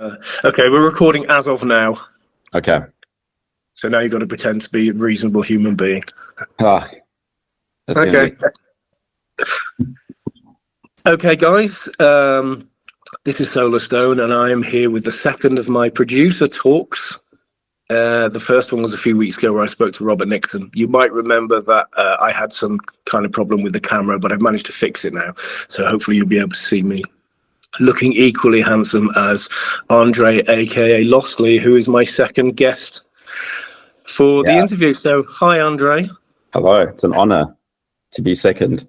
Okay, we're recording as of now. Okay. So now you've got to pretend to be a reasonable human being. That's okay. Okay, guys. This is Solarstone, and I am here with the second of my producer talks. The first one was a few weeks ago where I spoke to Robert Nixon. You might remember that I had some kind of problem with the camera, but I've managed to fix it now. So hopefully you'll be able to see me looking equally handsome as Andre, aka Lostly, who is my second guest for the interview. So, hi, Andre. Hello. It's an honor to be second.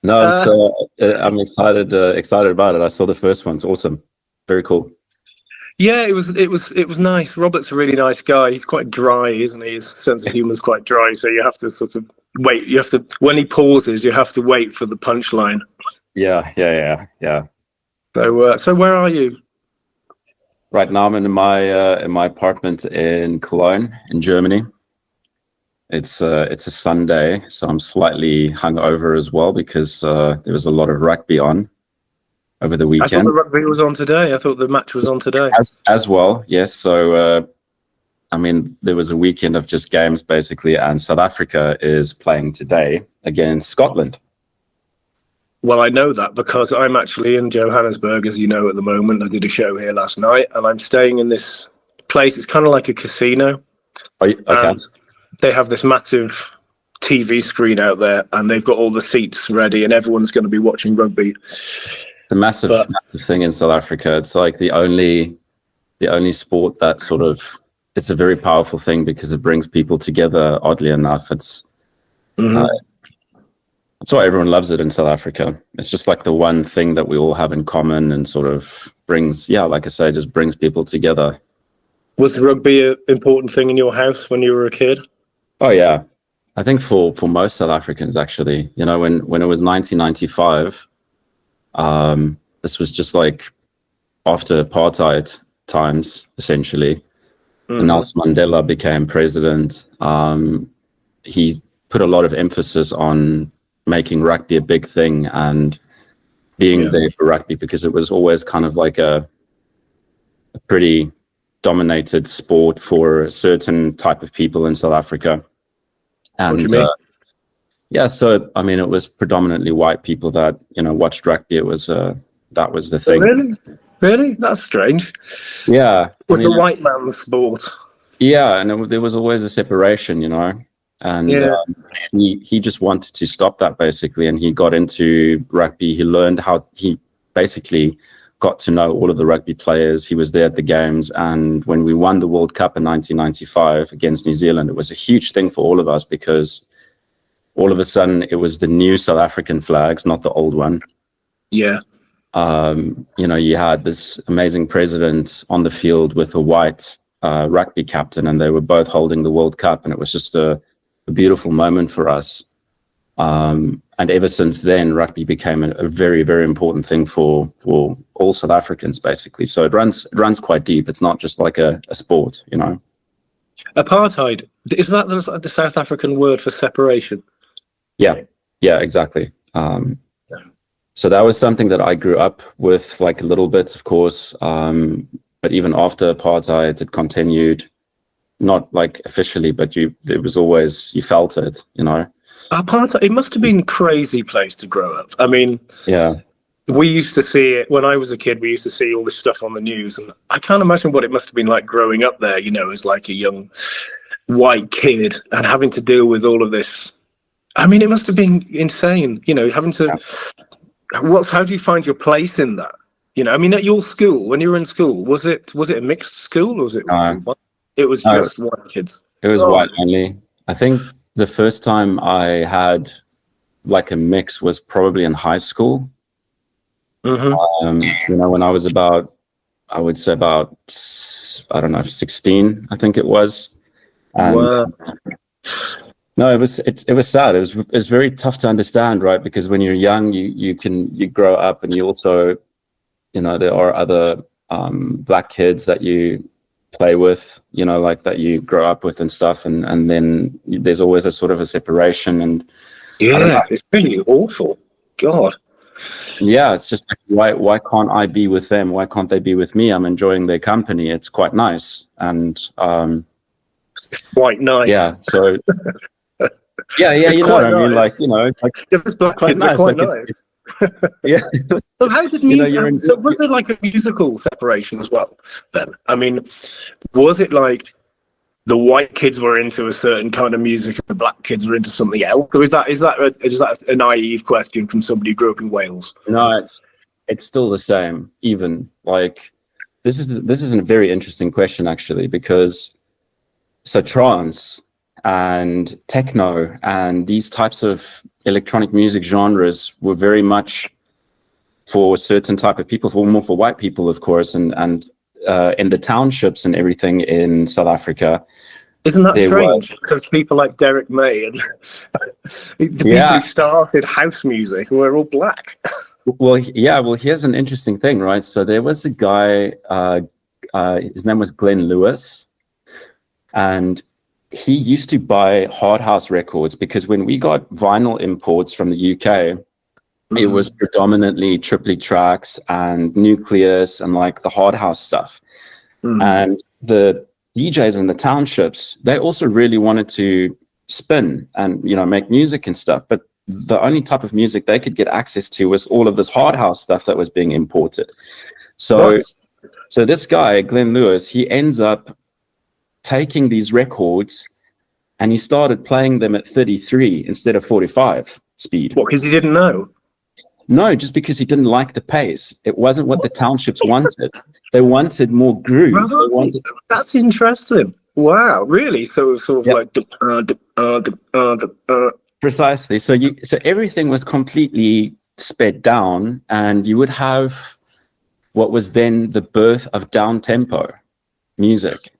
No, I'm excited about it. I saw the first one. It's awesome. Very cool. Yeah, it was nice. Robert's a really nice guy. He's quite dry, isn't he? His sense of humor is quite dry, so you have to sort of wait. You have to, when he pauses, you have to wait for the punchline. Yeah. So where are you? Right now, I'm in my apartment in Cologne, in Germany. It's a Sunday, so I'm slightly hungover as well because there was a lot of rugby on over the weekend. I thought the rugby was on today. I thought the match was on today. As well, yes. So, I mean, there was a weekend of just games, basically, and South Africa is playing today against Scotland. Well, I know that because I'm actually in Johannesburg, as you know, at the moment. I did a show here last night, and I'm staying in this place. It's kind of like a casino. Okay. And they have this massive TV screen out there, and they've got all the seats ready, and everyone's going to be watching rugby. It's a massive thing in South Africa. It's like the only sport that sort of, it's a very powerful thing because it brings people together. Oddly enough, it's that's why everyone loves it in South Africa. It's just like the one thing that we all have in common and sort of brings, like I say, just brings people together. Was the rugby an important thing in your house when you were a kid? Oh yeah, I think for most South Africans, actually, you know, when it was 1995. This was just like after apartheid times, essentially. And Nelson Mandela became president. He put a lot of emphasis on making rugby a big thing and being there for rugby because it was always kind of like a pretty dominated sport for a certain type of people in South Africa. And what do you mean? So I mean, it was predominantly white people that, you know, watched rugby. It was that was the thing. Really? That's strange. Yeah, it was the white man's sport. Yeah, and there was always a separation, you know. And he just wanted to stop that basically, and he got into rugby. He learned how he basically got to know all of the rugby players. He was there at the games, and when we won the World Cup in 1995 against New Zealand, it was a huge thing for all of us because all of a sudden it was the new South African flags, not the old one. Yeah. You know, you had this amazing president on the field with a white rugby captain, and they were both holding the World Cup, and it was just a beautiful moment for us. And ever since then, rugby became a very, very important thing for all South Africans, basically. So it runs quite deep. It's not just like a sport, you know. Apartheid, is that the South African word for separation? Yeah, exactly. So that was something that I grew up with, like a little bit, of course. But even after apartheid, it continued, not like officially, but it was always, you felt it, you know. Apartheid, it must have been a crazy place to grow up. I mean, we used to see it when I was a kid. We used to see all this stuff on the news, and I can't imagine what it must have been like growing up there, you know, as like a young white kid and having to deal with all of this. I mean, it must have been insane, you know, having to. How do you find your place in that? You know, I mean, at your school, when you were in school, was it a mixed school, or was it? It was just white kids. It was white only. I think the first time I had like a mix was probably in high school. You know, when I was I would say about, I don't know, 16, I think it was. And wow. No, it was sad. It was very tough to understand, right? Because when you're young, you grow up, and you also, you know, there are other black kids that you play with, you know, like that you grow up with and stuff, and then there's always a sort of a separation. And it's really awful. God. Yeah, it's just like, why can't I be with them? Why can't they be with me? I'm enjoying their company. It's quite nice. And quite nice. Yeah, so yeah, It's you know what I mean? nice. Like, you know, like, yeah, those black kids are quite like, nice. Yeah. So how did music? So was there like a musical separation as well? Then I mean, was it like the white kids were into a certain kind of music and the black kids were into something else? Or is that a naive question from somebody who grew up in Wales? No, it's still the same. Even like this is a very interesting question actually, because so trance and techno and these types of electronic music genres were very much for a certain type of people, more for white people, of course, and in the townships and everything in South Africa. Isn't that strange? Because people like Derek May and the people who started house music were all black. Well, yeah. Well, here's an interesting thing, right? So there was a guy, his name was Glenn Lewis, and he used to buy hard house records, because when we got vinyl imports from the UK, it was predominantly triply tracks and nucleus and like the hard house stuff. And the DJs in the townships, they also really wanted to spin and, you know, make music and stuff. But the only type of music they could get access to was all of this hard house stuff that was being imported. So this guy, Glenn Lewis, he ends up taking these records and he started playing them at 33 instead of 45 speed. What, because he didn't know? No, just because he didn't like the pace. It wasn't what the townships wanted. They wanted more groove. Right. That's interesting. Wow, really? So it was sort of like precisely. So everything was completely sped down, and you would have what was then the birth of down tempo music.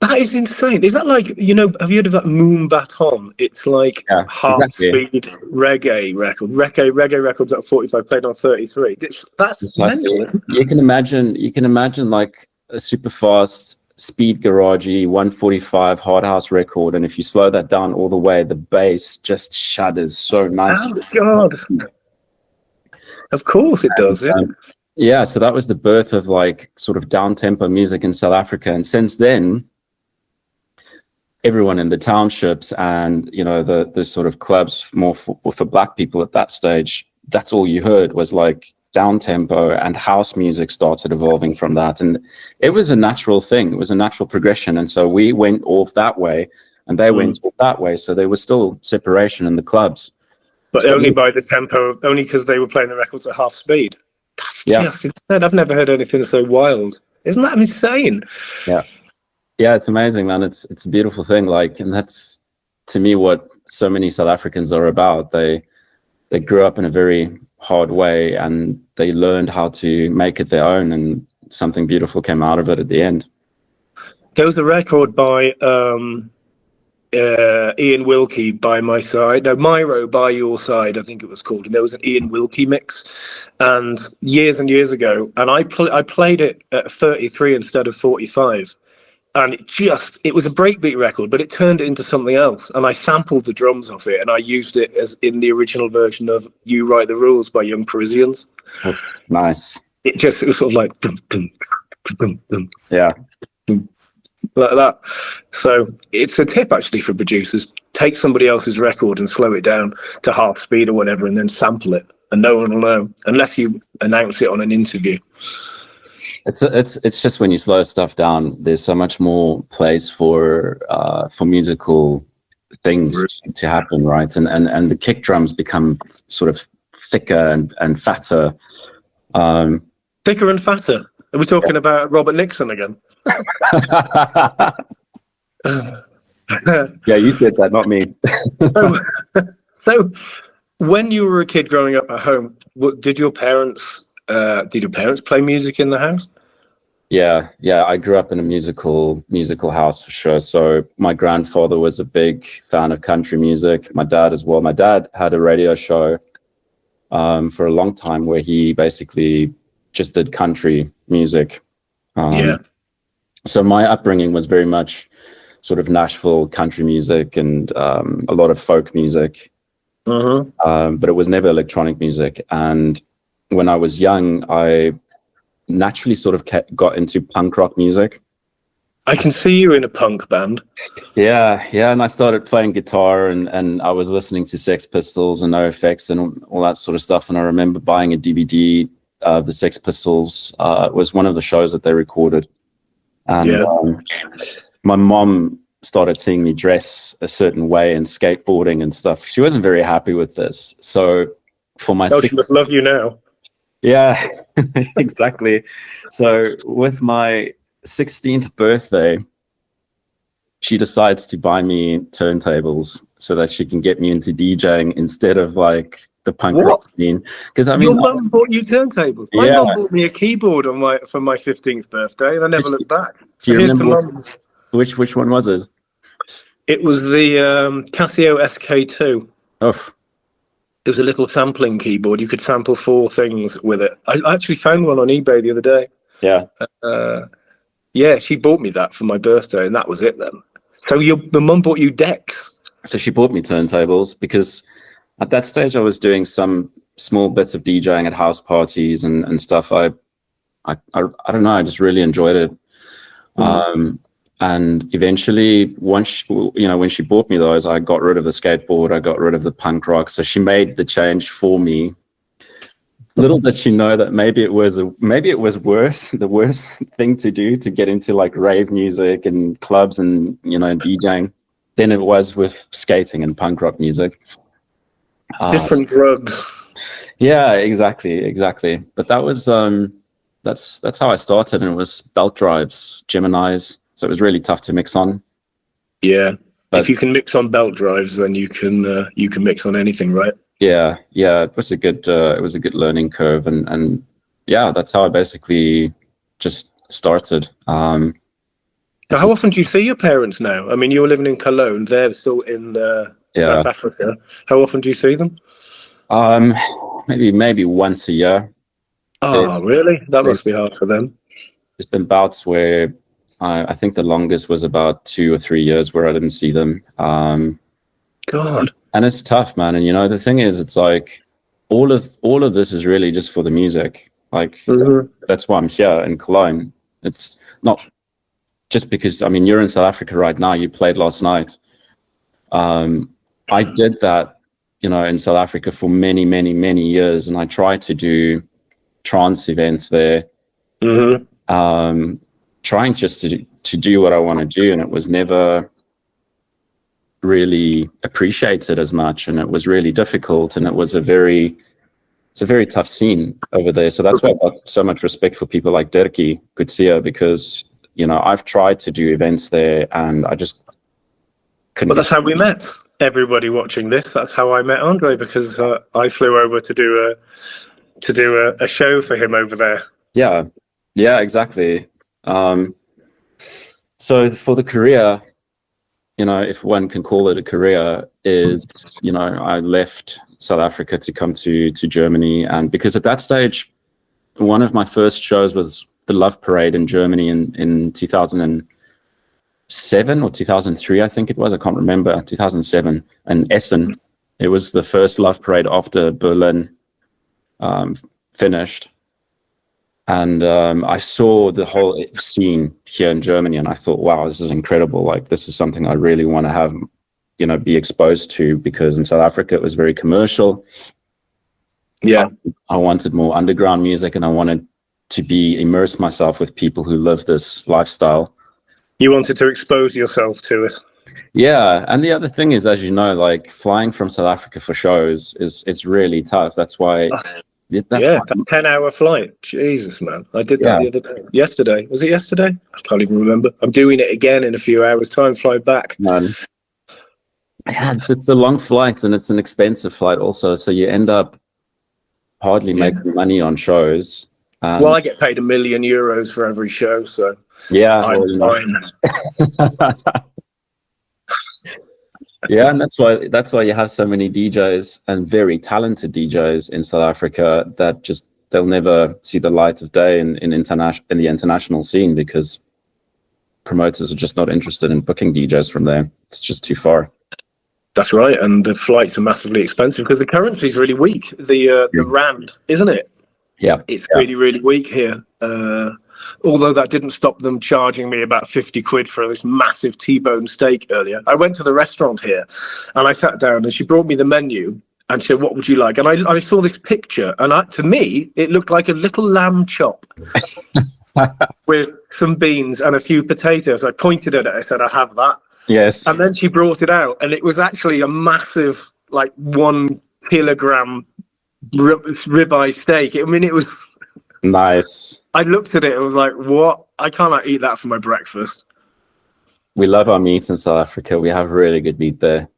That is insane. Is that like, you know, have you heard of that Moon Baton? It's like half-speed reggae record. Reggae records at 45 played on 33. That's mental. You can imagine like a super fast speed garagey 145 hard house record, and if you slow that down all the way, the bass just shudders so nicely. Oh God! Of course it does. Yeah. So that was the birth of like sort of down tempo music in South Africa, and since then, everyone in the townships and, you know, the sort of clubs more for black people at that stage, that's all you heard was like down tempo, and house music started evolving from that. And it was a natural thing. It was a natural progression. And so we went off that way and they went off that way. So there was still separation in the clubs. But only by the tempo, only because they were playing the records at half speed. That's just insane. I've never heard anything so wild. Isn't that insane? Yeah. Yeah, it's amazing, man. It's a beautiful thing. Like, and that's to me what so many South Africans are about. They grew up in a very hard way and they learned how to make it their own, and something beautiful came out of it at the end. There was a record by Ian Wilkie, By My Side. No, Myro, By Your Side, I think it was called. And there was an Ian Wilkie mix, and years ago, and I played it at 33 instead of 45. And it was a breakbeat record, but it turned it into something else. And I sampled the drums off it, and I used it as in the original version of You Write the Rules by Young Parisians. Oh, nice. It was sort of like, dum, dum, dum, dum, yeah, dum, like that. So it's a tip actually for producers. Take somebody else's record and slow it down to half speed or whatever, and then sample it. And no one will know unless you announce it on an interview. It's just when you slow stuff down, there's so much more place for musical things to happen, right? And the kick drums become sort of thicker and fatter. Thicker and fatter. Are we talking about Robert Nixon again? Yeah, you said that, not me. So, when you were a kid growing up at home, did your parents play music in the house? Yeah, I grew up in a musical house for sure. So my grandfather was a big fan of country music. My dad as well. My dad had a radio show for a long time where he basically just did country music. So my upbringing was very much sort of Nashville country music and a lot of folk music. But it was never electronic music. And when I was young, I naturally sort of got into punk rock music. I can see you in a punk band. Yeah, and I started playing guitar, and I was listening to Sex Pistols and NoFX and all that sort of stuff. And I remember buying a DVD of the Sex Pistols. It was one of the shows that they recorded. And my mom started seeing me dress a certain way and skateboarding and stuff. She wasn't very happy with this. So for my she must love you now. Yeah, exactly. So with my 16th birthday, she decides to buy me turntables so that she can get me into DJing instead of like the punk rock scene. Because I mean, your mum bought you turntables. My mum bought me a keyboard for my 15th birthday, and I never looked back. Do you remember which one was it? It was the Casio SK2. Oh. It was a little sampling keyboard. You could sample 4 things with it. I actually found one on eBay the other day. Yeah. Yeah, she bought me that for my birthday, and that was it then. So the mum bought you decks. So she bought me turntables because at that stage I was doing some small bits of DJing at house parties and stuff. I don't know. I just really enjoyed it. And eventually, when she bought me those, I got rid of the skateboard. I got rid of the punk rock. So she made the change for me. Little did she know that maybe it was worse, the worst thing to do to get into like rave music and clubs and DJing than it was with skating and punk rock music. Different drugs. Yeah, exactly. But that was that's how I started, and it was belt drives, Geminis. So it was really tough to mix on. Yeah, but if you can mix on belt drives, then you can mix on anything, right? Yeah. It was a good learning curve, and yeah, that's how I basically just started. So how often do you see your parents now? I mean, you're living in Cologne; they're still in South Africa. How often do you see them? Maybe once a year. Oh, really? That must be hard for them. There's been bouts where I think the longest was about 2 or 3 years where I didn't see them. God. And it's tough, man. And the thing is, it's like all of this is really just for the music. Like that's why I'm here in Cologne. It's not just because you're in South Africa right now. You played last night. I did that, in South Africa for many, many, many years, and I tried to do trance events there. Trying just to do what I want to do, and it was never really appreciated as much, and it was really difficult, and it's a very tough scene over there. So that's why I've got so much respect for people like Dirkie Kutsia, because I've tried to do events there, and I just couldn't. But that's how we met. Everybody watching this, that's how I met Andre, because I flew over to do a show for him over there. Yeah, exactly. So for the career, if one can call it a career, is I left South Africa to come to Germany, and because at that stage, one of my first shows was the Love Parade in Germany in 2007 or 2003, I think it was. I can't remember. 2007 in Essen. It was the first Love Parade after Berlin finished. And I saw the whole scene here in Germany, and I thought, wow, this is incredible. Like, this is something I really want to have, be exposed to, because in South Africa, it was very commercial. Yeah. I wanted more underground music, and I wanted to immerse myself with people who live this lifestyle. You wanted to expose yourself to it. Yeah. And the other thing is, as you know, like flying from South Africa for shows is really tough. That's why... That's a 10-hour flight. Jesus, man. I did that the other day. Yesterday. Was it yesterday? I can't even remember. I'm doing it again in a few hours' time, fly back. Man. Yeah, it's a long flight, and it's an expensive flight also. So you end up hardly making money on shows. Well, I get paid €1 million for every show, so I'm fine. Yeah, and that's why you have so many DJs and very talented DJs in South Africa that they'll never see the light of day in the international scene, because promoters are just not interested in booking DJs from there. It's just too far. That's right, and the flights are massively expensive because the currency is really weak. The rand, isn't it? It's really, really weak here. Although that didn't stop them charging me about 50 quid for this massive T-bone steak earlier. I went to the restaurant here and I sat down and she brought me the menu and she said, what would you like? And I saw this picture and to me, it looked like a little lamb chop with some beans and a few potatoes. I pointed at it. I said, I have that. Yes. And then she brought it out and it was actually a massive, like 1 kilogram ribeye steak. I mean, it was nice. I looked at it and was like, what? I can't eat that for my breakfast. We love our meat in South Africa. We have really good meat there.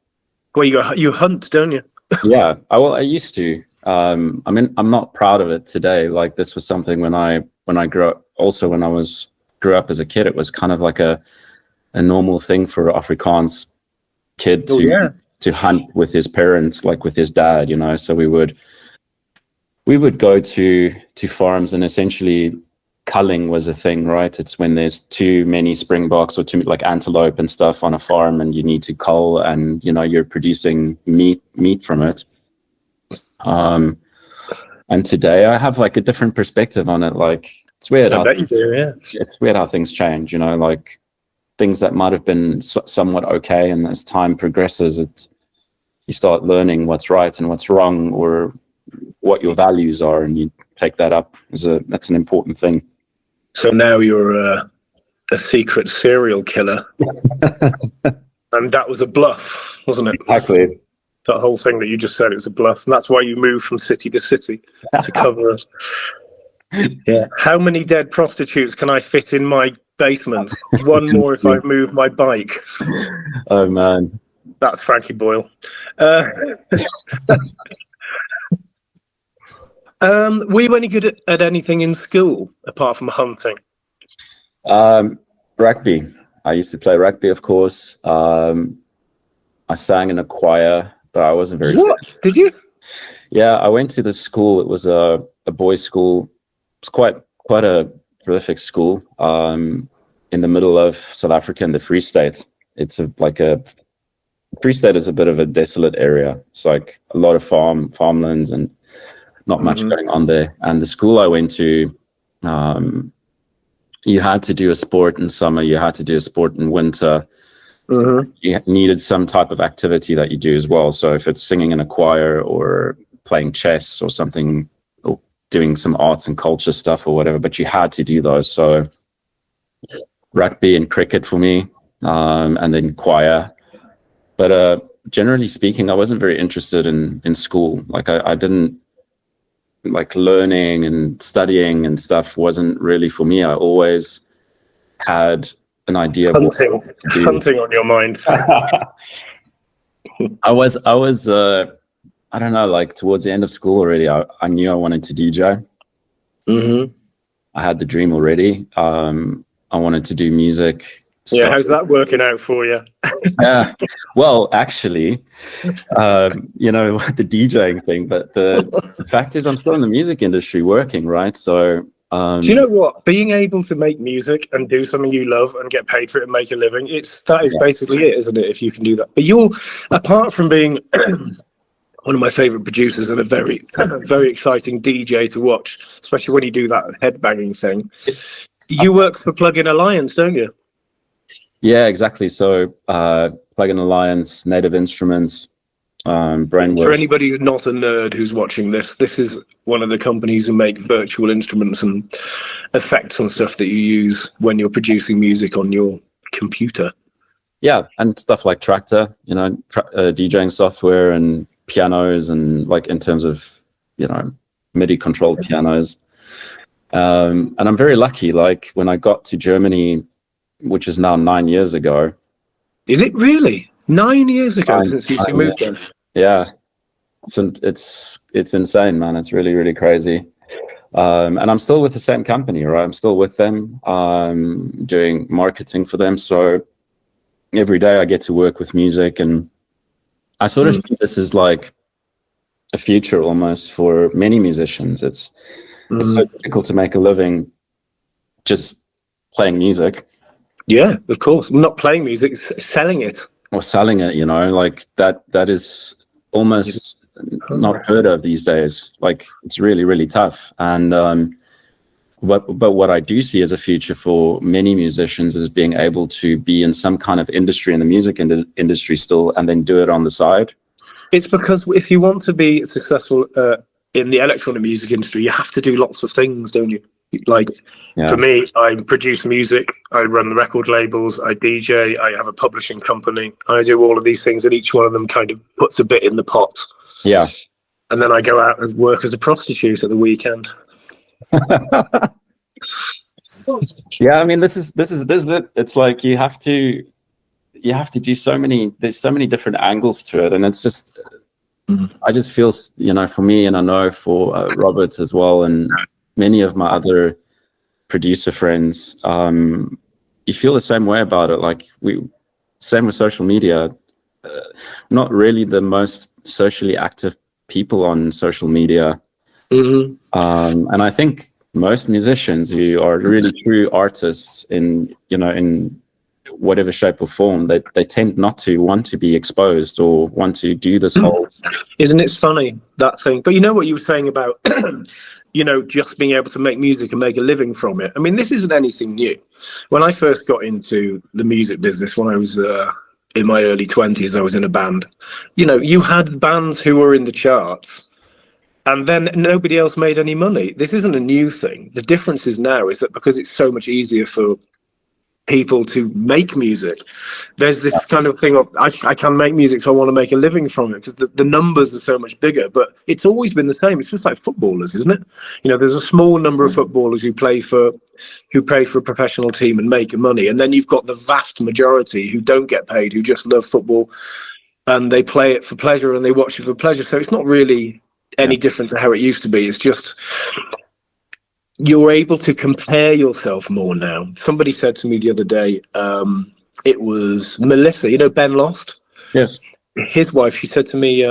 Well, you hunt, don't you? Yeah. I used to. I mean, I'm not proud of it today. Like, this was something when I grew up. Also, when I grew up as a kid, it was kind of like a normal thing for an Afrikaans kid to hunt with his parents, like with his dad, you know. So we would go to farms, and essentially culling was a thing, right? It's when there's too many springboks or too like antelope and stuff on a farm, and you need to cull, and you know you're producing meat from it. And today I have like a different perspective on it. Like, it's weird. I bet you do, yeah. It's weird how things change, you know, like things that might have been somewhat okay, and as time progresses, you start learning what's right and what's wrong, or what your values are, and you take that up that's an important thing. So now you're a secret serial killer. And that was a bluff, wasn't it? Exactly. That whole thing that you just said, it was a bluff. And that's why you moved from city to city to cover us. Yeah. How many dead prostitutes can I fit in my basement? One more if I move my bike. Oh man. That's Frankie Boyle. Were you any good at anything in school apart from hunting? Rugby. I used to play rugby, of course. I sang in a choir, but I wasn't very good. Did you? Yeah, I went to this school. It was a boys' school. It's quite a prolific school in the middle of South Africa in the Free State. It's Free State is a bit of a desolate area. It's like a lot of farmlands and not much going on there. And the school I went to, you had to do a sport in summer, you had to do a sport in winter. You needed some type of activity that you do as well. So if it's singing in a choir or playing chess or something, or doing some arts and culture stuff or whatever, but you had to do those. So rugby and cricket for me, and then choir. But generally speaking, I wasn't very interested in school. Like I didn't like learning and studying and stuff wasn't really for me. I always had an idea of hunting on your mind. I was I don't know, like towards the end of school already, I knew I wanted to DJ. I had the dream already. I wanted to do music. Yeah, how's that working out for you? Yeah, well, actually, you know, the DJing thing, but the fact is I'm still in the music industry working, right? So do you know what? Being able to make music and do something you love and get paid for it and make a living, that is basically it, isn't it? If you can do that. But you're, apart from being one of my favorite producers and a very, very exciting DJ to watch, especially when you do that headbanging thing, you work for Plug-in Alliance, don't you? Yeah, exactly. So Plug-in Alliance, Native Instruments, Brainworks. For anybody who's not a nerd who's watching this is one of the companies who make virtual instruments and effects and stuff that you use when you're producing music on your computer. Yeah, and stuff like Tractor, you know, DJing software and pianos, and like in terms of, you know, MIDI controlled pianos. And I'm very lucky, like when I got to Germany, which is now 9 years ago. Is it really 9 years ago since you moved there? Yeah, it's insane, man. It's really, really crazy. And I'm still with the same company, right? I'm still with them, doing marketing for them. So every day I get to work with music, and I sort of see this as like a future almost for many musicians. It's so difficult to make a living just playing music. Yeah, of course. Not playing music, selling it. Or selling it, you know, like that is almost not heard of these days. Like, it's really, really tough. And but what I do see as a future for many musicians is being able to be in some kind of industry, in the music industry still, and then do it on the side. It's because if you want to be successful in the electronic music industry, you have to do lots of things, don't you? Like, for me, I produce music, I run the record labels, I DJ, I have a publishing company, I do all of these things, and each one of them kind of puts a bit in the pot. Yeah. And then I go out and work as a prostitute at the weekend. Yeah, I mean, this is it. It's like you have to do so many. There's so many different angles to it, and it's just. I just feel, for me, and I know for Robert as well, and many of my other producer friends, you feel the same way about it. Like same with social media. Not really the most socially active people on social media, and I think most musicians who are really true artists in whatever shape or form, they tend not to want to be exposed or want to do this whole. Isn't it funny, that thing? But you know what you were saying about, just being able to make music and make a living from it. I mean, this isn't anything new. When I first got into the music business, when I was in my early 20s, I was in a band. You had bands who were in the charts, and then nobody else made any money. This isn't a new thing. The difference is now is that because it's so much easier for people to make music, there's this kind of thing of I can make music, so I want to make a living from it, because the numbers are so much bigger. But it's always been the same. It's just like footballers, isn't it? There's a small number of footballers who play for a professional team and make money, and then you've got the vast majority who don't get paid, who just love football and they play it for pleasure and they watch it for pleasure. So it's not really any different to how it used to be. It's just you're able to compare yourself more now. Somebody said to me the other day, it was Melissa, Ben Lost? Yes. His wife, she said to me,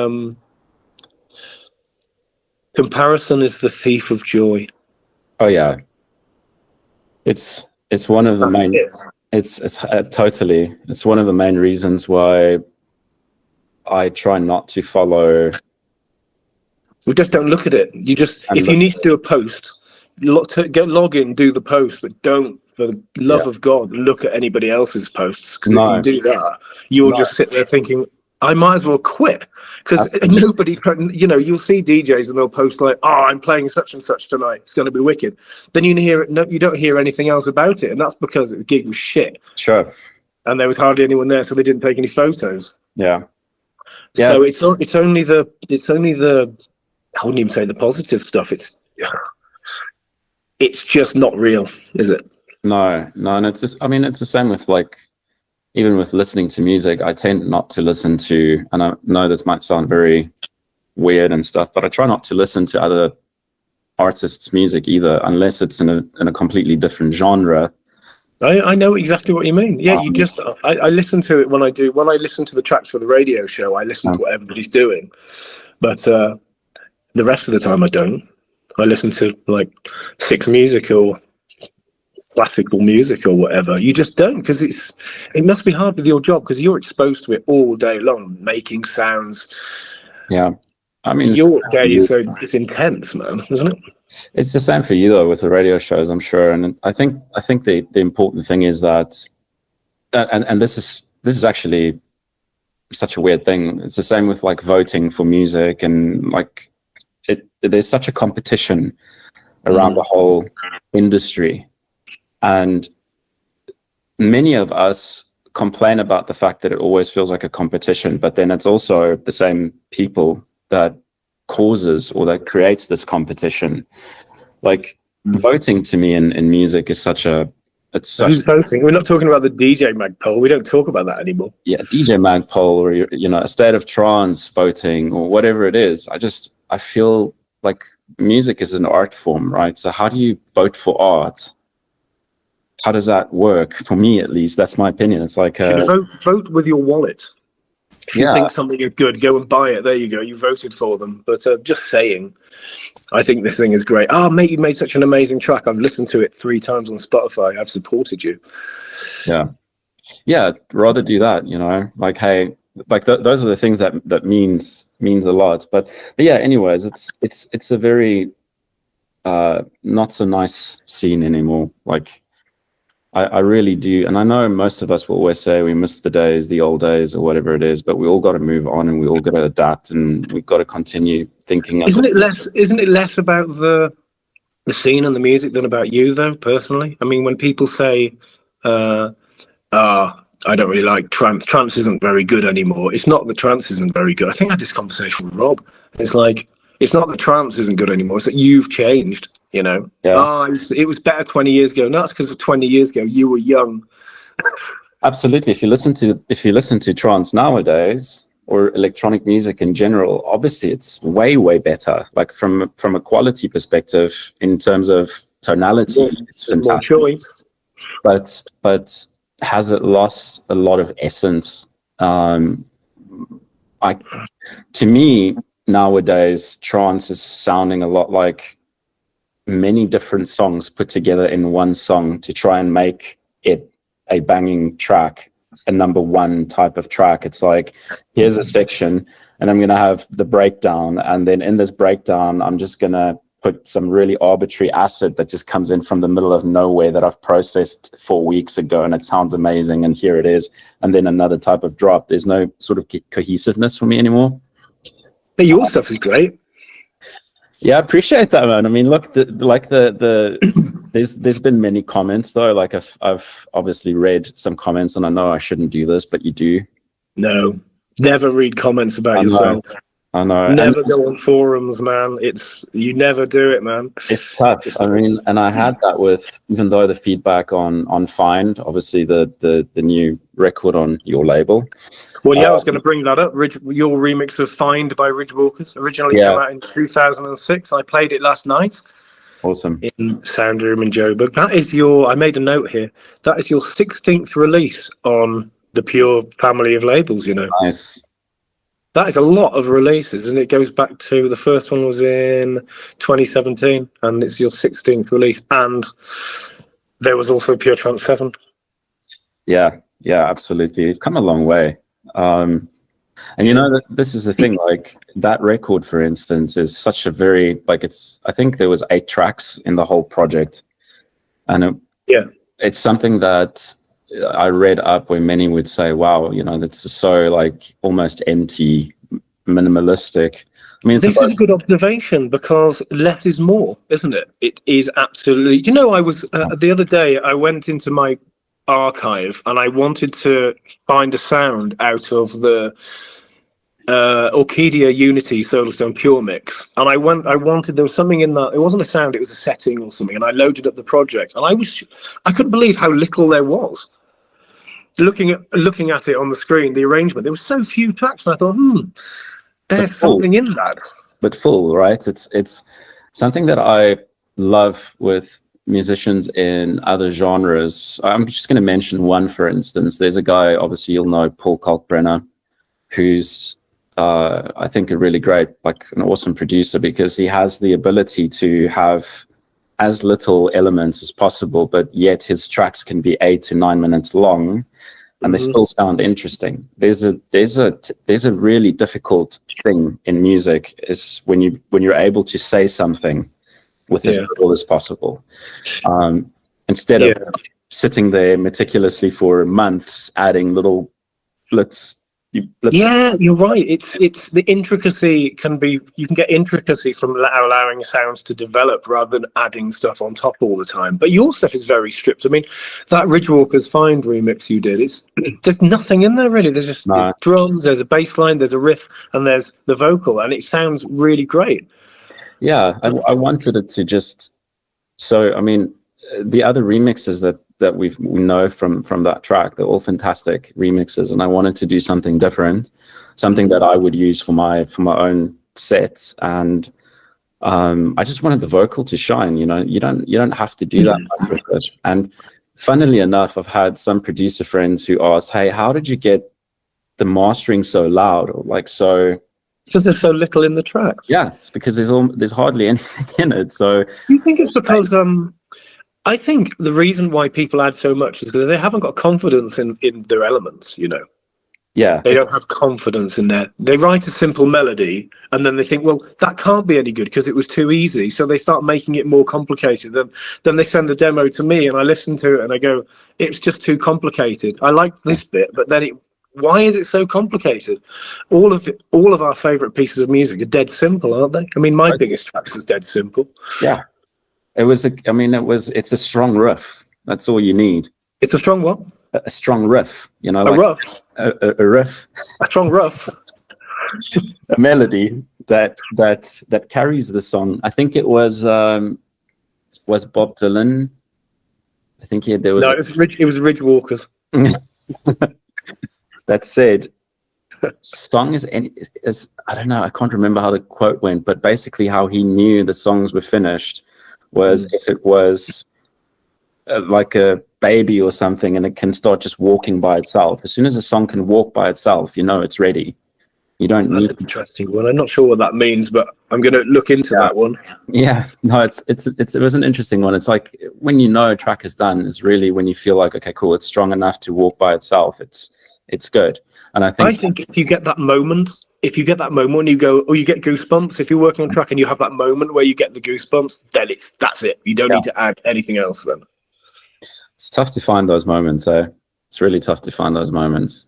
comparison is the thief of joy. Oh, yeah. It's one of the main, it's totally, it's one of the main reasons why I try not to follow. We just don't look at it. You just, if you need to do a post, log in, do the post, but don't, for the love of God, look at anybody else's posts. Because if you do that, you'll just sit there thinking, I might as well quit. Because nobody, you'll see DJs and they'll post like, oh, I'm playing such and such tonight, it's going to be wicked. Then you don't hear anything else about it, and that's because the gig was shit. Sure. And there was hardly anyone there, so they didn't take any photos. Yeah. So it's only the I wouldn't even say the positive stuff. It's just not real, is it? No, and it's just, it's the same with even with listening to music. I tend not to listen to, and I know this might sound very weird and stuff, but I try not to listen to other artists' music either, unless it's in a completely different genre. I know exactly what you mean. Yeah, I listen to it when I listen to the tracks for the radio show. I listen to what everybody's doing, but the rest of the time I don't. I listen to like Six Music or classical music or whatever. You just don't, because it must be hard with your job, because you're exposed to it all day long, making sounds. Yeah, your day is it's intense, man, isn't it? It's the same for you though with the radio shows, I'm sure. And I think the important thing is that, and this is actually such a weird thing. It's the same with like voting for music, and like there's such a competition around the whole industry. And many of us complain about the fact that it always feels like a competition, but then it's also the same people that causes or that creates this competition. Like voting to me in music is who's voting? We're not talking about the DJ mag poll. We don't talk about that anymore. Yeah, DJ mag poll, or a state of trance voting, or whatever it is. I feel like music is an art form, right? So how do you vote for art? How does that work? For me, at least, that's my opinion. It's like vote with your wallet. If you think something is good, go and buy it. There you go. You voted for them. But just saying, I think this thing is great. Oh, mate, you made such an amazing track. I've listened to it 3 times on Spotify. I've supported you. Yeah. Yeah, rather do that, like, hey, like those are the things that means a lot. But yeah, anyways, it's a very not so nice scene anymore. Like I really do, and I know most of us will always say we miss the days, the old days, or whatever it is, but we all got to move on, and we all got to adapt, and we've got to continue thinking. Isn't it less about the scene and the music than about you, though? Personally, I mean, when people say, I don't really like trance. Trance isn't very good anymore. It's not that trance isn't very good. I think I had this conversation with Rob. It's like, it's not that trance isn't good anymore. It's that you've changed, you know? Yeah. It was better 20 years ago. No, it's because of 20 years ago, you were young. Absolutely. If you listen to trance nowadays, or electronic music in general, obviously it's way, way better. Like from a quality perspective, in terms of tonality, it's fantastic. More choice. But has it lost a lot of essence? To me, nowadays, trance is sounding a lot like many different songs put together in one song to try and make it a banging track, a number one type of track. It's like, here's a section, and I'm going to have the breakdown, and then in this breakdown, I'm just going to put some really arbitrary acid that just comes in from the middle of nowhere that I've processed 4 weeks ago, and it sounds amazing, and here it is. And then another type of drop. There's no sort of cohesiveness for me anymore. But your stuff is great. Yeah, I appreciate that, man. I mean, look, there's been many comments though. Like I've obviously read some comments, and I know I shouldn't do this, but you do. No, never read comments about yourself. I know. Never go on forums, man. You never do it, man. It's tough. I mean, and I had that with, even though the feedback on Find, obviously the new record on your label. Well, yeah, I was going to bring that up. Your remix of Find by Ridge Walkers originally came out in 2006. I played it last night. Awesome. In Sound Room in Joburg. That is I made a note here. That is your 16th release on the Pure family of labels, you know. Nice. That is a lot of releases, and it goes back to, the first one was in 2017, and it's your 16th release. And there was also Pure Trance 7. Yeah, absolutely. You've come a long way. And you know, this is the thing, like that record, for instance, is such a very, like, I think there was 8 tracks in the whole project. And it's something that I read up where many would say, wow, you know, that's so like almost empty, minimalistic. I mean, this is a good observation, because less is more, isn't it? It is absolutely. You know, I was the other day, I went into my archive and I wanted to find a sound out of the Orchidia Unity Solarstone Pure mix, and there was something in that. It wasn't a sound, it was a setting or something, and I loaded up the project, and I couldn't believe how little there was. Looking at it on the screen, the arrangement, there were so few tracks, and I thought, there's something in that. But full, right? It's something that I love with musicians in other genres. I'm just going to mention one, for instance. There's a guy, obviously you'll know, Paul Kalkbrenner, who's I think a really great, like an awesome producer, because he has the ability to have as little elements as possible, but yet his tracks can be 8 to 9 minutes long, and they still sound interesting. There's a really difficult thing in music, is when you're able to say something with as little as possible, instead of sitting there meticulously for months adding little flits. Yeah, you're right. It's the intricacy you can get intricacy from allowing sounds to develop rather than adding stuff on top all the time. But your stuff is very stripped. I mean, that Ridgewalker's Find remix you did, there's nothing in there really. There's just there's drums, there's a bass line, there's a riff, and there's the vocal, and it sounds really great. Yeah, I wanted it to just. So I mean, the other remixes that we know from that track, they're all fantastic remixes, and I wanted to do something different, something that I would use for my own sets, and I just wanted the vocal to shine. You know, you don't have to do that much with it. And funnily enough, I've had some producer friends who ask, hey, how did you get the mastering so loud, or like so? Because there's so little in the track. Yeah, it's because there's hardly anything in it. So you think it's because I think the reason why people add so much is because they haven't got confidence in their elements, you know. Yeah. They don't have confidence in that. They write a simple melody and then they think, well, that can't be any good because it was too easy. So they start making it more complicated. Then they send the demo to me and I listen to it and I go, it's just too complicated. I like this bit, but then why is it so complicated? All of our favorite pieces of music are dead simple, aren't they? I mean, my biggest tracks is dead simple. Yeah. It's a strong riff. That's all you need. It's a strong what? A strong riff, you know, a riff. A riff. A strong riff. A melody that carries the song. I think it was Bob Dylan. I think there was. No, it was Ridge Walker's. That said, song is I don't know. I can't remember how the quote went, but basically how he knew the songs were finished was if it was like a baby or something and it can start just walking by itself. As soon as a song can walk by itself, you know it's ready. You don't need an interesting one. I'm not sure what that means, but I'm going to look into that one. Yeah, no, it was an interesting one. It's like when you know a track is done is really when you feel like, okay, cool, it's strong enough to walk by itself. It's good. And I think if you get that moment, when you go, or you get goosebumps, if you're working on track and you have that moment where you get the goosebumps, then that's it. You don't need to add anything else then. It's tough to find those moments, eh? It's really tough to find those moments.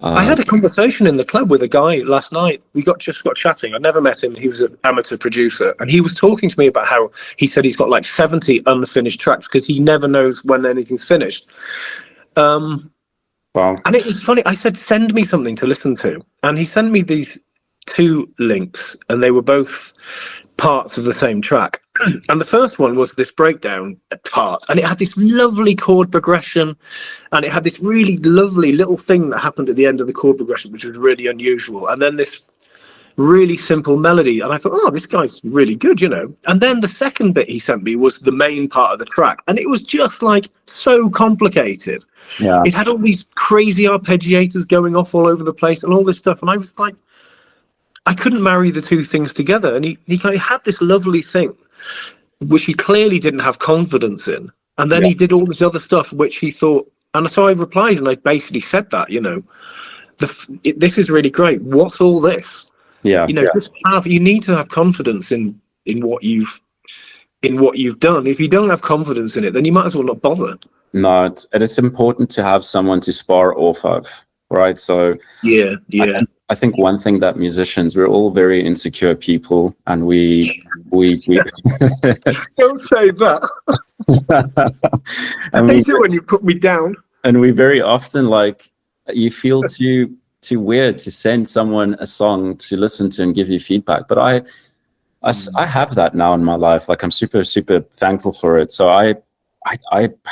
I had a conversation in the club with a guy last night. We just got chatting. I never met him. He was an amateur producer, and he was talking to me about how he said he's got like 70 unfinished tracks because he never knows when anything's finished. Wow. And it was funny. I said, send me something to listen to, and he sent me these 2 links, and they were both parts of the same track. And the first one was this breakdown part, and it had this lovely chord progression, and it had this really lovely little thing that happened at the end of the chord progression, which was really unusual, and then this really simple melody, and I thought, oh, this guy's really good, you know. And then the second bit he sent me was the main part of the track, and it was just like so complicated. Yeah, it had all these crazy arpeggiators going off all over the place and all this stuff, and I was like, I couldn't marry the 2 things together. And he kind of had this lovely thing, which he clearly didn't have confidence in. And then he did all this other stuff, which he thought, and so I replied and I basically said that, you know, this is really great. What's all this? Yeah. You know, you need to have confidence in what you've done. If you don't have confidence in it, then you might as well not bother. No, it is important to have someone to spar off of, right? So yeah. I think one thing that musicians, we're all very insecure people, and we don't say that. I hate it when you put me down. And we very often you feel too weird to send someone a song to listen to and give you feedback. But I have that now in my life. Like, I'm super, super thankful for it. So I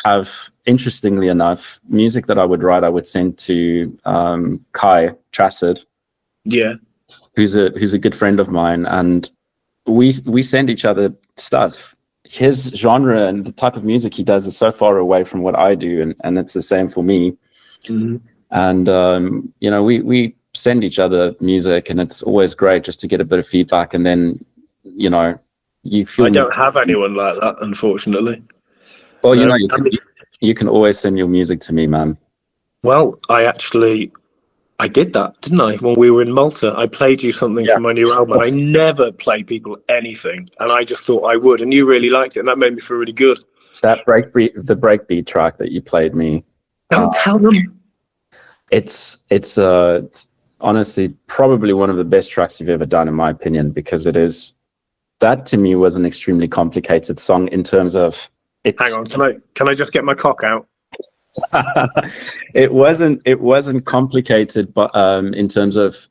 have, interestingly enough, music that I would write, I would send to Kai Trassard. Yeah, who's a good friend of mine, and we send each other stuff. His genre and the type of music he does is so far away from what I do, and it's the same for me. Mm-hmm. And you know, we send each other music, and it's always great just to get a bit of feedback. And then, you know, you feel. I don't have anyone like that, unfortunately. Well, you know, you can always send your music to me, man. Well, I did that, didn't I? When we were in Malta, I played you something from my new album. I never play people anything, and I just thought I would, and you really liked it, and that made me feel really good. That the breakbeat track that you played me. Don't tell them. It's honestly probably one of the best tracks you've ever done, in my opinion, because that to me was an extremely complicated song in terms of. Hang on, can I just get my cock out? It wasn't complicated, but in terms of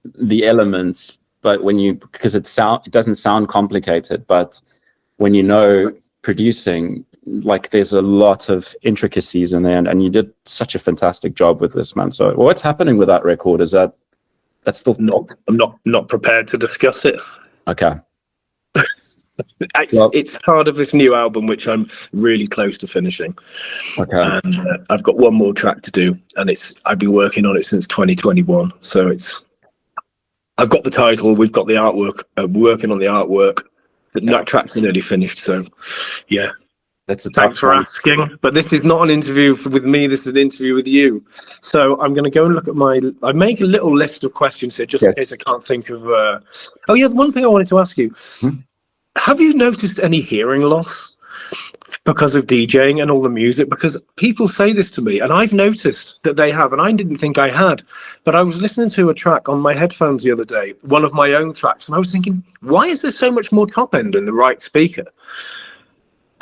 the elements, but because it doesn't sound complicated, but when you know producing, like, there's a lot of intricacies in there, and you did such a fantastic job with this, man. So what's happening with that record? Is that's still I'm not prepared to discuss it. Okay. It's part of this new album, which I'm really close to finishing. Okay. And I've got one more track to do, and I've been working on it since 2021. So I've got the title, we've got the artwork, working on the artwork. The track's nearly finished. So, yeah. That's a tough Thanks for one. asking, but this is not an interview with me. This is an interview with you. So I'm going to go and look at I make a little list of questions here, just in case I can't think of. Oh yeah, one thing I wanted to ask you: have you noticed any hearing loss because of DJing and all the music? Because people say this to me, and I've noticed that they have, and I didn't think I had. But I was listening to a track on my headphones the other day, one of my own tracks, and I was thinking, why is there so much more top end in the right speaker?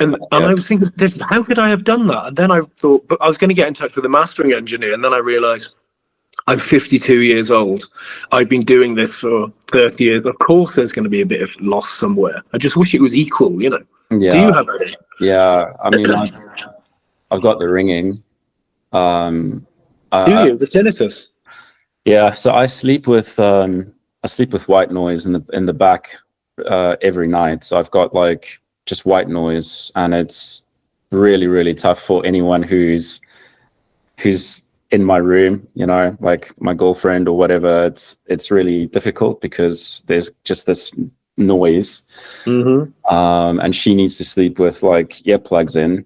And I was thinking, how could I have done that? And then I thought, but I was going to get in touch with the mastering engineer. And then I realized I'm 52 years old. I've been doing this for 30 years. Of course, there's going to be a bit of loss somewhere. I just wish it was equal, you know. Yeah. Do you have any? Yeah. I mean, I've got the ringing. Do you? The tinnitus? Yeah. So I sleep with white noise in the back every night. So I've got like just white noise, and it's really, really tough for anyone who's in my room, you know, like my girlfriend or whatever. It's really difficult because there's just this noise, and she needs to sleep with like earplugs in.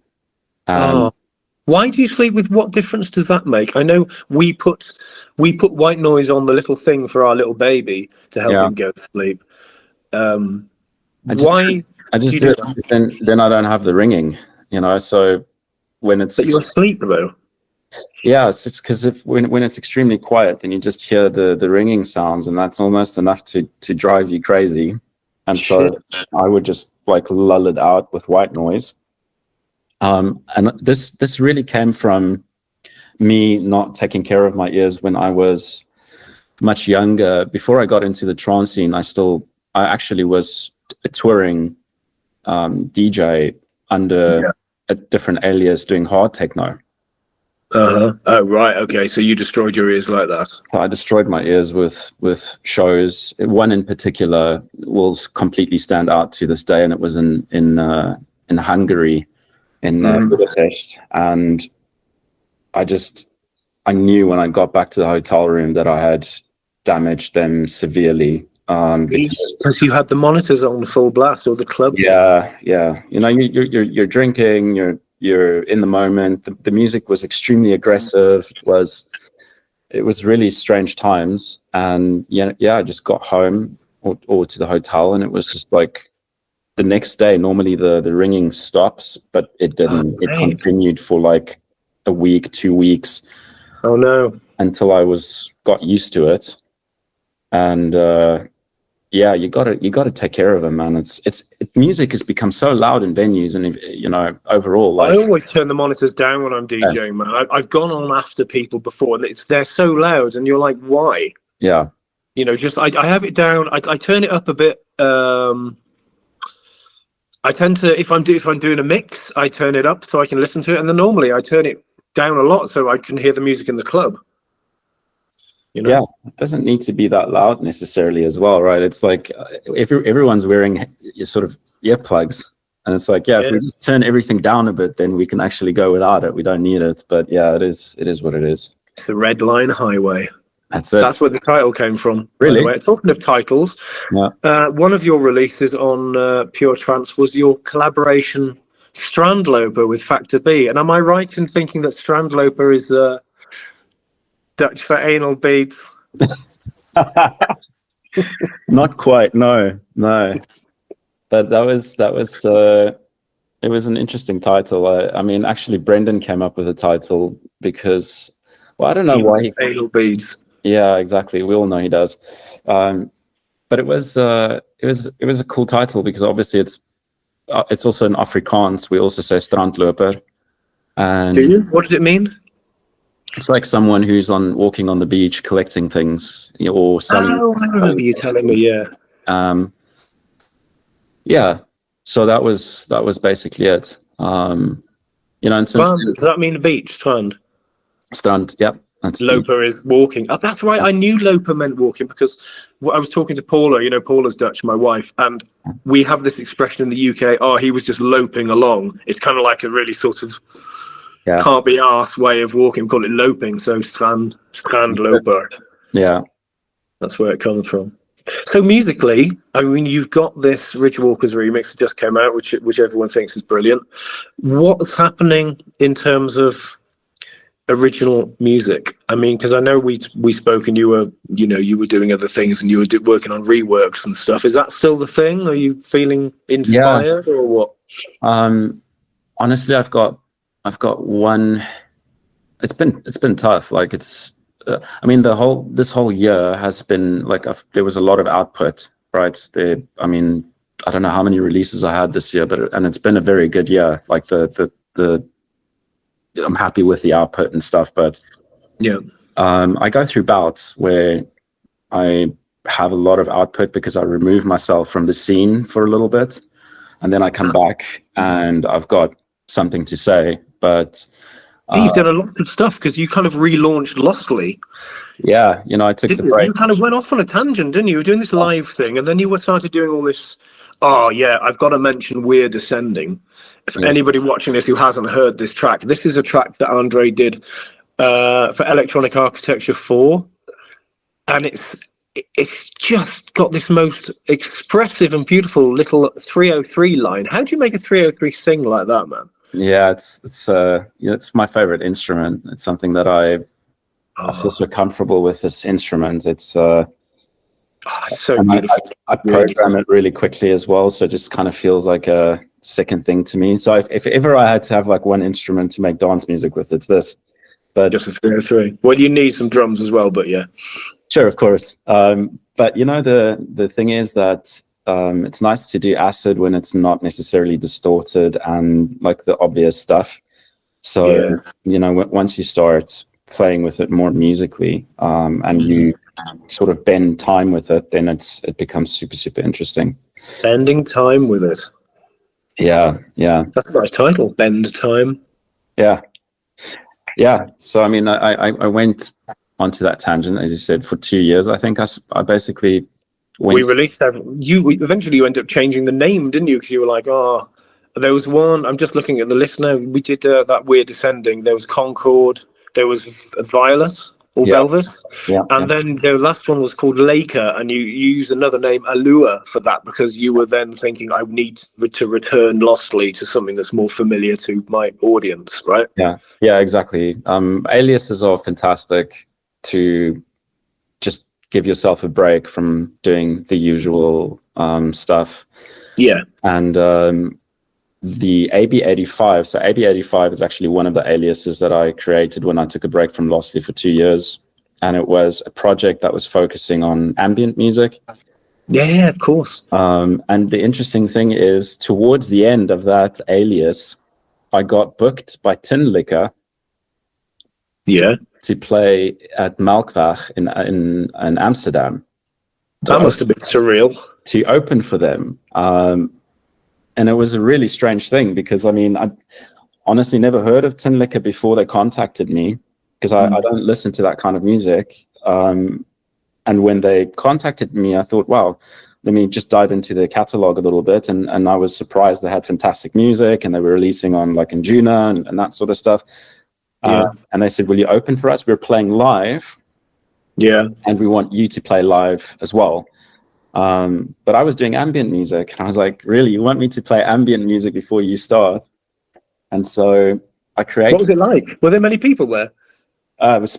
Why do you sleep with? What difference does that make? I know we put white noise on the little thing for our little baby to help him go to sleep. I just do it because then I don't have the ringing, you know. So when it's but you're asleep though. Yeah, it's because when it's extremely quiet, then you just hear the ringing sounds, and that's almost enough to drive you crazy. And so I would just like lull it out with white noise. And this really came from me not taking care of my ears when I was much younger. Before I got into the trance scene, I actually was a touring DJ under a different alias doing hard techno. Oh right, okay. So you destroyed your ears like that. So I destroyed my ears with shows. One in particular will completely stand out to this day, and it was in Hungary, in Budapest. And I knew when I got back to the hotel room that I had damaged them severely. Because you had the monitors on full blast, or the club. Yeah. You know, you're drinking, you're in the moment. The music was extremely aggressive. It was really strange times. And I just got home or to the hotel, and it was just like the next day. Normally the ringing stops, but it didn't. It continued for like a week, 2 weeks. Oh no! Until I got used to it, and you got to take care of them, man. Music has become so loud in venues, and you know, overall. Like, I always turn the monitors down when I'm DJing, man. I've gone on after people before, and they're so loud, and you're like, why? Yeah. You know, just I have it down. I turn it up a bit. I tend to if I'm doing a mix, I turn it up so I can listen to it, and then normally I turn it down a lot so I can hear the music in the club. You know? Yeah, it doesn't need to be that loud necessarily as well, right? It's like everyone's wearing sort of earplugs, and it's like, if we just turn everything down a bit, then we can actually go without it. We don't need it, but it is what it is. It's the Red Line Highway. That's it. That's where the title came from. Really? Talking of titles, one of your releases on Pure Trance was your collaboration Strandloper with Factor B. And am I right in thinking that Strandloper is Dutch for anal beads? Not quite, no. But that was it was an interesting title. I mean, actually, Brendan came up with a title because, well, I don't know why anal beads. Yeah, exactly. We all know he does. But it was a cool title because obviously it's also in Afrikaans. We also say strandloper. And do you? What does it mean? It's like someone who's walking on the beach collecting things or selling. Oh, I remember you telling me, yeah. So that was basically it. You know, and since does that mean the beach? Strand, yeah. That's Loper is walking. Oh, that's right. I knew Loper meant walking because I was talking to Paula. You know, Paula's Dutch, my wife, and we have this expression in the UK. Oh, he was just loping along. It's kind of like a really sort of can't be arsed way of walking. We call it loping. So strand loper. Yeah, that's where it comes from. So musically, I mean, you've got this Richard Walker's remix that just came out, which everyone thinks is brilliant. What's happening in terms of original music? I mean, because I know we spoke, and you were doing other things, and you were working on reworks and stuff. Is that still the thing? Are you feeling inspired, or what? Honestly, I've got one. It's been tough. Like I mean, this whole year has been like there was a lot of output, right? I mean, I don't know how many releases I had this year, and it's been a very good year. Like I'm happy with the output and stuff, but yeah, I go through bouts where I have a lot of output because I remove myself from the scene for a little bit, and then I come back and I've got something to say. But you've done a lot of stuff because you kind of relaunched Lostly. Yeah, I took the break. You kind of went off on a tangent, didn't you? You were doing this live thing, and then you started doing all this. Oh yeah, I've got to mention We're Descending. If anybody watching this who hasn't heard this track, this is a track that Andre did for Electronic Architecture 4, and it's just got this most expressive and beautiful little 303 line. How do you make a 303 sing like that, man? Yeah, it's my favorite instrument. It's something that I feel so comfortable with this instrument. It's so beautiful. I program it really quickly as well, so it just kind of feels like a second thing to me. So if ever I had to have like one instrument to make dance music with, it's this. But just a 303. Well, you need some drums as well, but yeah. Sure, of course. But the thing is that it's nice to do acid when it's not necessarily distorted and like the obvious stuff. So once you start playing with it more musically, and you sort of bend time with it, then it becomes super, super interesting. Bending time with it. Yeah. That's a nice title, Bend Time. Yeah. So I mean, I went onto that tangent, as you said, for 2 years. I think I basically went. We released eventually you ended up changing the name, didn't you? Because you were like, there was one. I'm just looking at the list now. We did that We're Descending. There was Concord. There was Violet or Velvet. Yeah. And then the last one was called Laker, and you used another name, Allure, for that, because you were then thinking, I need to return Lostly to something that's more familiar to my audience, right? Yeah, exactly. Aliases are fantastic to just give yourself a break from doing the usual stuff. Yeah. And the AB85, so AB85 is actually one of the aliases that I created when I took a break from Lostly for 2 years. And it was a project that was focusing on ambient music. Yeah, of course. And the interesting thing is, towards the end of that alias, I got booked by Tin Liquor to play at Melkweg in Amsterdam. That must have been surreal. To open for them. And it was a really strange thing because, I mean, I honestly never heard of Tin Liquor before they contacted me, because I don't listen to that kind of music. And when they contacted me, I thought, wow, let me just dive into their catalog a little bit. And I was surprised they had fantastic music, and they were releasing on like Injuna and that sort of stuff. And they said, will you open for us? We're playing live. Yeah. And we want you to play live as well. But I was doing ambient music, and I was like, really, you want me to play ambient music before you start? And so I created. What was it like? Were there many people there? It was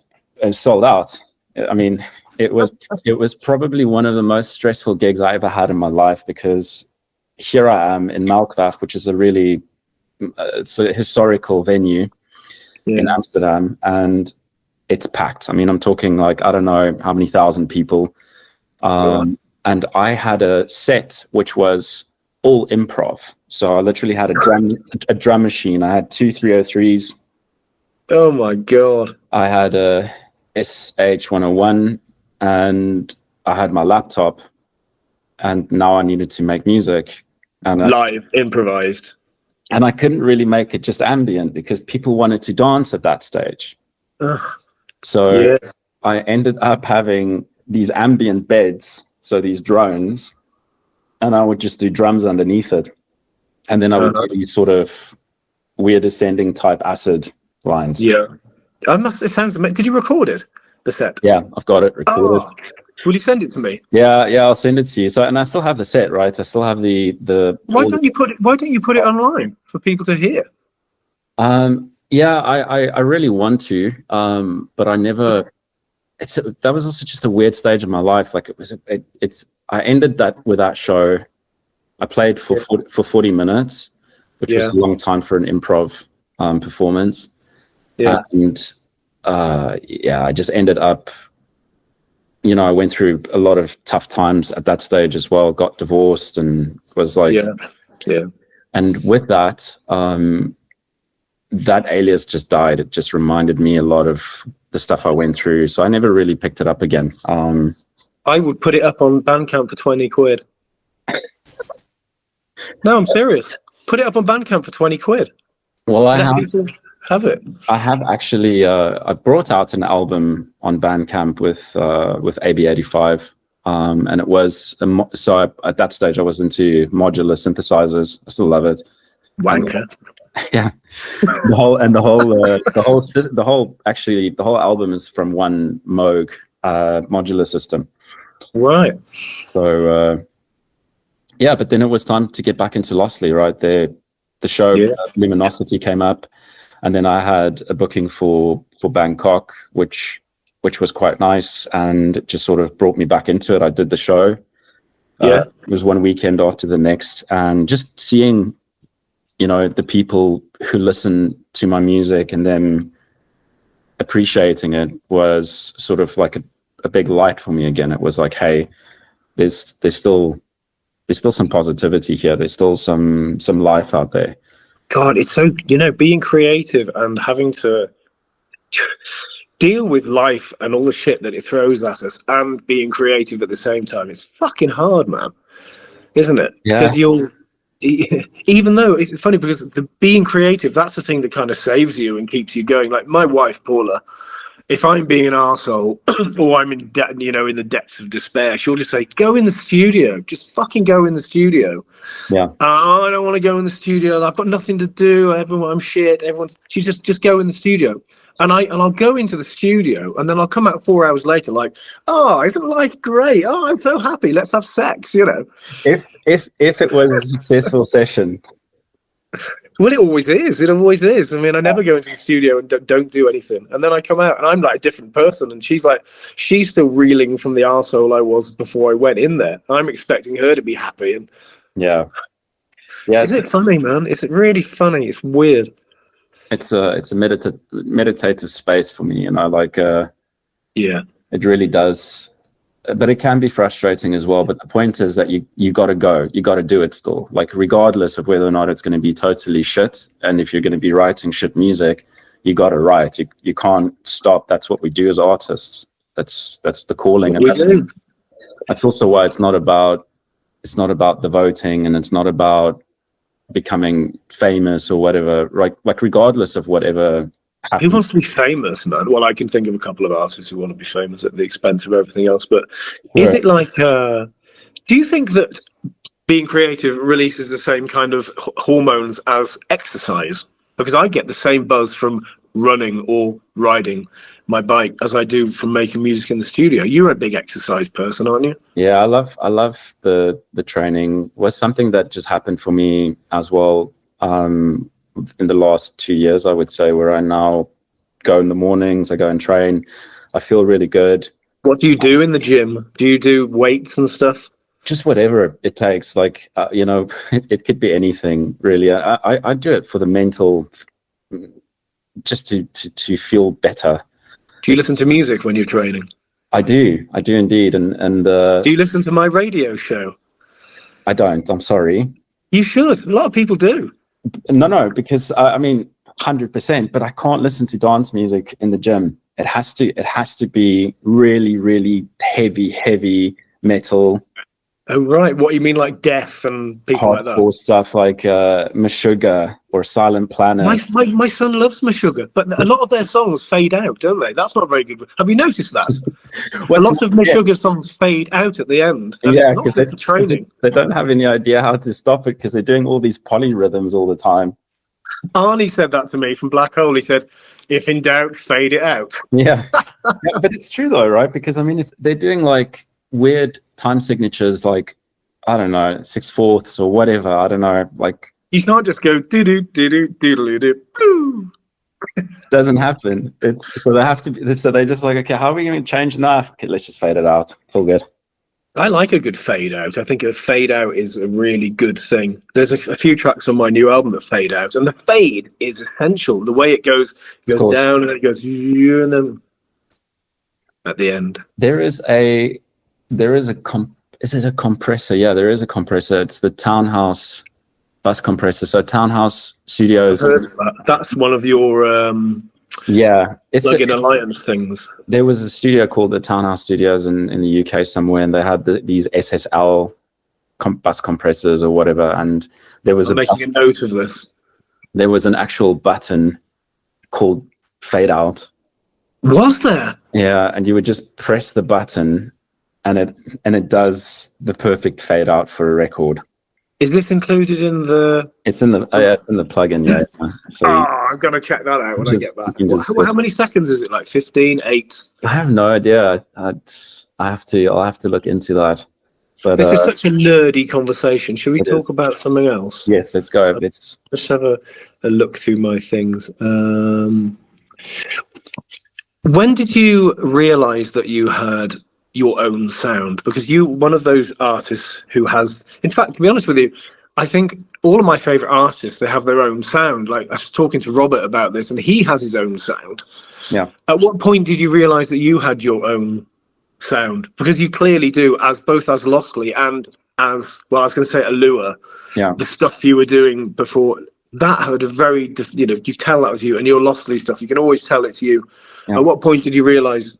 sold out. I mean, it was probably one of the most stressful gigs I ever had in my life, because here I am in Melkweg, which is it's a historical venue in Amsterdam, and it's packed. I mean, I'm talking like, I don't know how many thousand people. And I had a set which was all improv. So I literally had a drum machine. I had 2 303s. Oh my God. I had a SH101, and I had my laptop, and now I needed to make music. And live, improvised. And I couldn't really make it just ambient because people wanted to dance at that stage. So I ended up having these ambient beds, so these drones, and I would just do drums underneath it. And then I would do these sort of We're Descending type acid lines. Yeah. It sounds amazing. Did you record it, the set? Yeah, I've got it recorded. Will you send it to me? Yeah, I'll send it to you. So, and I still have the set, right? I still have the. Why don't you put it online for people to hear? Yeah, I really want to, but I never. That was also just a weird stage of my life. Like I ended that with that show. I played for 40 minutes, which was a long time for an improv performance. Yeah, and I just ended up. I went through a lot of tough times at that stage as well. Got divorced and was like, yeah. And with that, that alias just died. It just reminded me a lot of the stuff I went through. So I never really picked it up again. I would put it up on Bandcamp for 20 quid. No, I'm serious. Put it up on Bandcamp for 20 quid. Well, have it. I have actually. I brought out an album on Bandcamp with AB85, and it was at that stage I was into modular synthesizers. I still love it. Wanker. Yeah, the whole album is from one Moog modular system. Right. So but then it was time to get back into Lostly. Right, the show Luminosity came up. And then I had a booking for Bangkok, which was quite nice, and it just sort of brought me back into it. I did the show. It was one weekend after the next, and just seeing, the people who listen to my music and them appreciating it was sort of like a big light for me again. It was like, hey, there's still some positivity here. There's still some life out there. God, it's so, being creative and having to deal with life and all the shit that it throws at us and being creative at the same time. It's fucking hard, man. Isn't it? Yeah. Because even though it's funny because being creative, that's the thing that kind of saves you and keeps you going. Like my wife, Paula, if I'm being an arsehole or I'm in the depths of despair, she'll just say, go in the studio. Just fucking go in the studio. Yeah. I don't want to go in the studio. I've got nothing to do. I'm shit. She just go in the studio. And I'll go into the studio and then I'll come out 4 hours later like, oh, isn't life great? Oh, I'm so happy. Let's have sex, If it was a successful session. Well, it always is. It always is. I mean, I never go into the studio and don't do anything. And then I come out and I'm like a different person. And she's still reeling from the arsehole I was before I went in there. I'm expecting her to be happy. And yeah. Is it funny, man? Is it really funny? It's weird. It's a meditative space for me. It really does. But it can be frustrating as well. But the point is that you got to go. You got to do it still. Like regardless of whether or not it's going to be totally shit, and if you're going to be writing shit music, you got to write. You can't stop. That's what we do as artists. That's the calling. And that's also why it's not about the voting, and it's not about becoming famous or whatever. Right? Like regardless of whatever. Who wants to be famous, man? Well, I can think of a couple of artists who want to be famous at the expense of everything else. But is it like, do you think that being creative releases the same kind of hormones as exercise? Because I get the same buzz from running or riding my bike as I do from making music in the studio. You're a big exercise person, aren't you? Yeah, I love the training. It was something that just happened for me as well. In the last 2 years, I would say, where I now go in the mornings, I go and train. I feel really good. What do you do in the gym? Do you do weights and stuff? Just whatever it takes. Like, it could be anything, really. I do it for the mental, just to feel better. Do you listen to music when you're training? I do indeed. And do you listen to my radio show? I don't. I'm sorry. You should. A lot of people do. No, because I mean, 100%. But I can't listen to dance music in the gym. It has to be really, really heavy metal. Oh right, what you mean, like Death and people like that? Hardcore stuff like Meshuggah or Silent Planet. My son loves Meshuggah, but a lot of their songs fade out, don't they? That's not very good. Have you noticed that? A lot of Meshuggah songs fade out at the end. Yeah, because they don't have any idea how to stop it because they're doing all these polyrhythms all the time. Arnie said that to me from Black Hole. He said, "If in doubt, fade it out." Yeah, but it's true though, right? Because I mean, they're doing like weird time signatures, like, I don't know, 6/4 or whatever. I don't know, like, you can't just go do do. Doesn't happen. So they have to be, so they're just like, okay, how are we going to change that? Okay, let's just fade it out. It's all good. I like a good fade out. I think a fade out is a really good thing. There's a few tracks on my new album that fade out, and the fade is essential. The way it goes down and then it goes, and then at the end. Is it a compressor? Yeah, there is a compressor. It's the Townhouse bus compressor. So Townhouse Studios. That's one of your it's plug-in alliance things. There was a studio called the Townhouse Studios in the UK somewhere, and they had these SSL bus compressors or whatever. And there was making a note of this. There was an actual button called fade out. Was there? Yeah, and you would just press the button, and it does the perfect fade out for a record. Is this included in the? It's in the plugin. Yeah. So I'm gonna check that out when I get back. How many seconds is it? Like 15, 8? I have no idea. I'll have to look into that. But this is such a nerdy conversation. Should we talk about something else? Yes, let's go. Let's have a look through my things. When did you realize that you had your own sound? Because you one of those artists who has, in fact, to be honest with you, I think all of my favorite artists, they have their own sound. Like, I was talking to Robert about this, and he has his own sound. Yeah. At what point did you realize that you had your own sound? Because you clearly do, as Lostly and as, well, I was going to say Allure. Yeah. The stuff you were doing before, that had a very, you tell that was you, and your Lostly stuff, you can always tell it's you. Yeah. At what point did you realize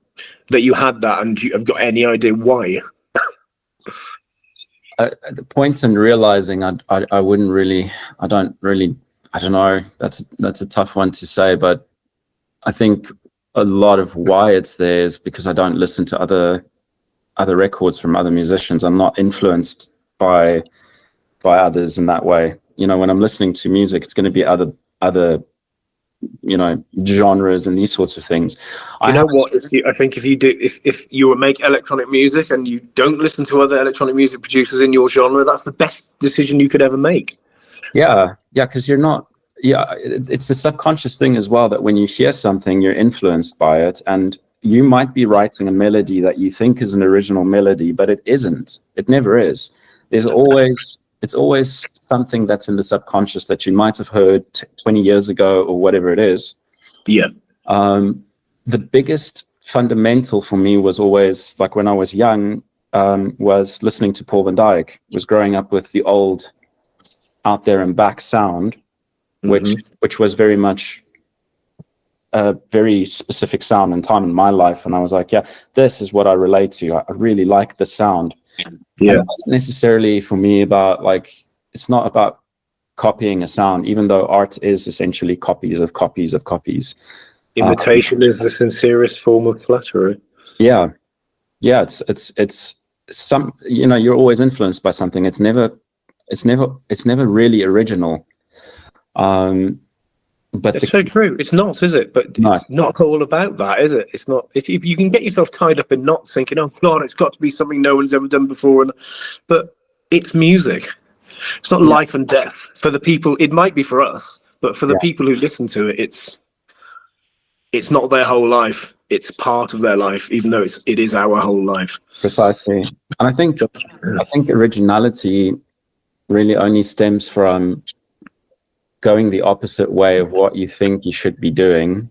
that you had that, and you have got any idea why? At the point in realizing, I don't know. That's a tough one to say, but I think a lot of why it's there is because I don't listen to other records from other musicians. I'm not influenced by others in that way. When I'm listening to music, it's going to be other genres and these sorts of things. I think if you would make electronic music and you don't listen to other electronic music producers in your genre, that's the best decision you could ever make. Yeah, because you're not. Yeah, it's a subconscious thing as well, that when you hear something, you're influenced by it, and you might be writing a melody that you think is an original melody, but it isn't. It never is. It's always something that's in the subconscious that you might have heard 20 years ago or whatever it is. Yeah. The biggest fundamental for me was always, like when I was young, was listening to Paul van Dyk, was growing up with the old Out There and Back sound, which was very much a very specific sound and time in my life. And I was like, yeah, this is what I relate to. I really like the sound. Yeah, it wasn't necessarily for me about, like, it's not about copying a sound, even though art is essentially copies of copies of copies. Imitation is the sincerest form of flattery. Yeah, it's some, you're always influenced by something. It's never really original. But it's so true. It's not, is it? But no. It's not all about that, is it? It's not. If you can get yourself tied up in knots, thinking, "Oh God, it's got to be something no one's ever done before," but it's music. It's not life and death for the people. It might be for us, but for the people who listen to it, it's not their whole life. It's part of their life, even though it is our whole life. Precisely. And I think originality really only stems from going the opposite way of what you think you should be doing,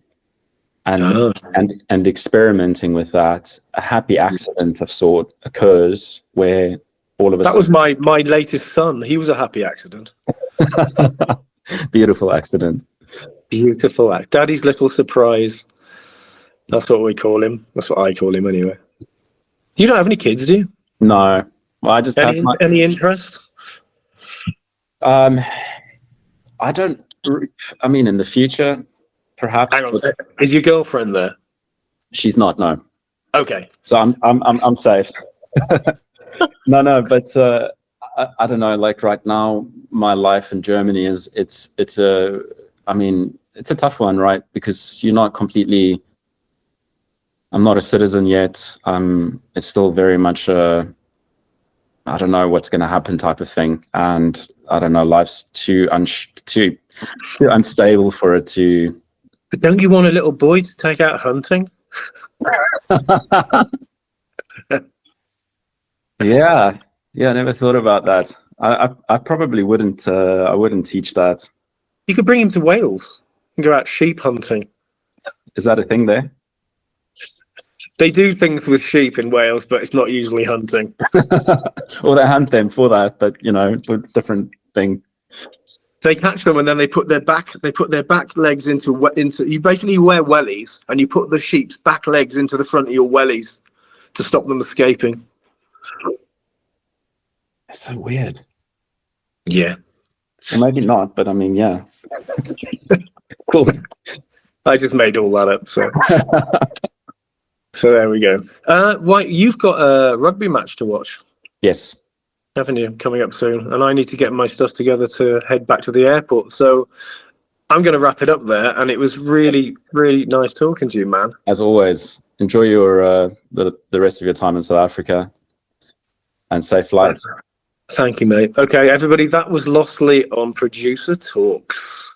and experimenting with that. A happy accident of sort occurs where all of a sudden... That was my latest son. He was a happy accident. Beautiful accident. Beautiful act. Daddy's little surprise. That's what we call him. That's what I call him anyway. You don't have any kids, do you? No. Well, I just any interest? I don't. I mean, in the future, perhaps. Hang on. Is your girlfriend there? She's not. No. Okay. So I'm safe. No. But I don't know. Like right now, my life in Germany it's a tough one, right? Because you're not completely I'm not a citizen yet. It's still very much a, I don't know what's going to happen type of thing. And I don't know, life's too unstable for it to. But don't you want a little boy to take out hunting? Yeah, I never thought about that. I probably wouldn't. I wouldn't teach that. You could bring him to Wales and go out sheep hunting. Is that a thing there? They do things with sheep in Wales, but it's not usually hunting. Well, they hunt them for that, but different thing. They catch them and then they put their back legs into. You basically wear wellies and you put the sheep's back legs into the front of your wellies to stop them escaping. It's so weird. Yeah. Well, maybe not, but I mean, yeah. Cool. I just made all that up, so. So there we go. Right, you've got a rugby match to watch. Yes. Haven't you? Coming up soon. And I need to get my stuff together to head back to the airport. So I'm going to wrap it up there. And it was really, really nice talking to you, man. As always, enjoy your the rest of your time in South Africa. And safe flight. Thank you, mate. Okay, everybody, that was Lostly on Producer Talks.